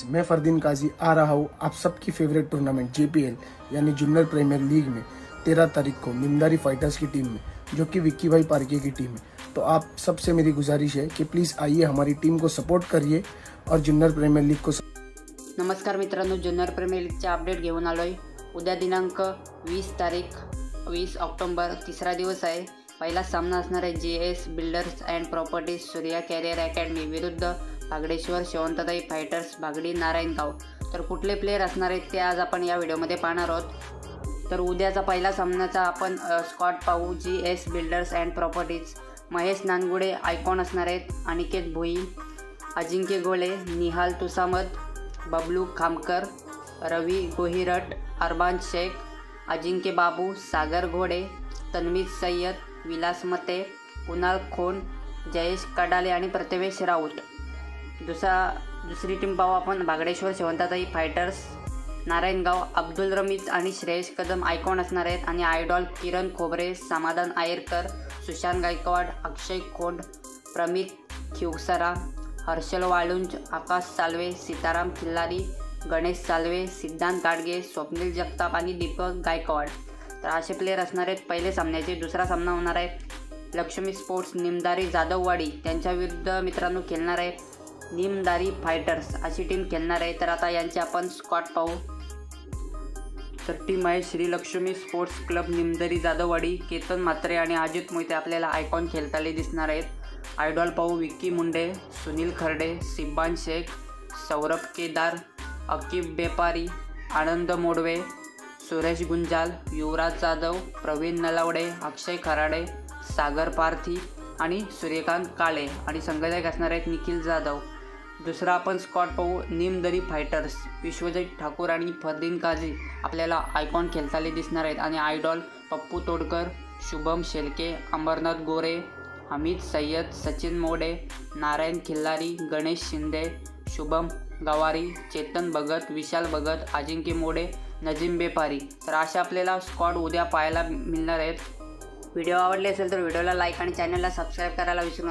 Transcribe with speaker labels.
Speaker 1: मैं फरदीन काजी आ रहा हूँ आप सबकी फेवरेट टूर्नामेंट JPL यानी जूनियर प्रीमियर लीग में 13 तारीख को निमदारी फाइटर्स की टीम में, जो कि विक्की भाई पारके की टीम है। तो आप सबसे मेरी गुजारिश है कि प्लीज़ आइए, हमारी टीम को सपोर्ट करिए और जूनियर प्रीमियर लीग को।
Speaker 2: नमस्कार मित्रांनो, जूनियर प्रीमियर लीगचे अपडेट घेऊन आलोय। उद्या दिनांक 20 ऑक्टोबर तिसरा दिवस आहे। पहिला सामना असणार आहे JS builders and properties Surya career academy विरुद्ध बागडेश्वर शेवंतताई फायटर्स बागडी नारायणगाव। तर कुठले प्लेयर असणार आहेत ते आज आपण या व्हिडिओमध्ये पाहणार आहोत। तर उद्याचा पहिला सामन्याचा आपण स्क्वॉड पाहू। JS builders and properties Mahesh Nangude icon असणार आहेत, अनिकेत भोई, अजिंक्य गोळे, निहाल तुसामत, बबलू खामकर, रवी गोहिरट, अरबान शेख, अजिंक्य बाबू, सागर घोडे, तन्वीज सय्यद, विलास मते, कुणाल खोन, जयेश कडाले आणि प्रथमेश राऊत। दुसरी टीम पाहू आपण बागडेश्वर शेवंतताई फायटर्स नारायणगाव। अब्दुल रमीज आणि श्रेयस कदम आयकॉन असणार आहेत आणि आयडॉल किरण खोबरे, समाधान आयरकर, सुशांत गायकवाड, अक्षय खोंड, प्रमित खिवसरा, हर्षल वाळुंज, आकाश सालवे, सीताराम खिल्लारी, गणेश सालवे, सिद्धांत गाडगे, स्वप्नील जगताप आणि दीपक गायकवाड। तर असे प्लेयर असणार आहेत पहिले सामन्याचे। दुसरा सामना होणार आहे लक्ष्मी स्पोर्ट्स निमदारी जाधववाडी त्यांच्या विरुद्ध मित्रांनो खेळणार आहे निमदारी फायटर्स अशी टीम खेळणार आहे। तर आता यांचे आपण स्क्वॉड पाहू। तर टीम आहे श्री लक्ष्मी स्पोर्ट्स क्लब निमदारी जाधववाडी। केतन म्हात्रे आणि अजित मोहिते आपल्याला आयकॉन खेळताना दिसणार आहेत। आयडॉल पाहू विक्की मुंडे, सुनील खर्डे, सिब्बान शेख, सौरभ केदार, अकीब बेपारी, आनंद मोडवे, सुरेश गुंजाल, युवराज जाधव, प्रवीण नलावडे, अक्षय खराडे, सागर पार्थी आणि सूर्यकांत काळे आणि संघनायक असणार आहेत निखिल जाधव। दुसरा आपण स्क्वॉड पाहू निमदरी फायटर्स। विश्वजित ठाकूर आणि फरदीन काजी आपल्याला आयकॉन खेळताना दिसणार आहेत आणि आयडॉल पप्पू तोडकर, शुभम शेलके, अमरनाथ गोरे, हमीद सय्यद, सचिन मोडे, नारायण खिल्लारी, गणेश शिंदे, शुभम गवारी, चेतन भगत, विशाल भगत, अजिंक्य मोडे, नजीम बेपारी। तर अशा आपल्याला स्क्वॉड उद्या पाहायला मिळणार आहेत। व्हिडिओ आवडले असेल तर व्हिडिओला लाईक आणि चॅनलला सबस्क्राईब करायला विसरू नका।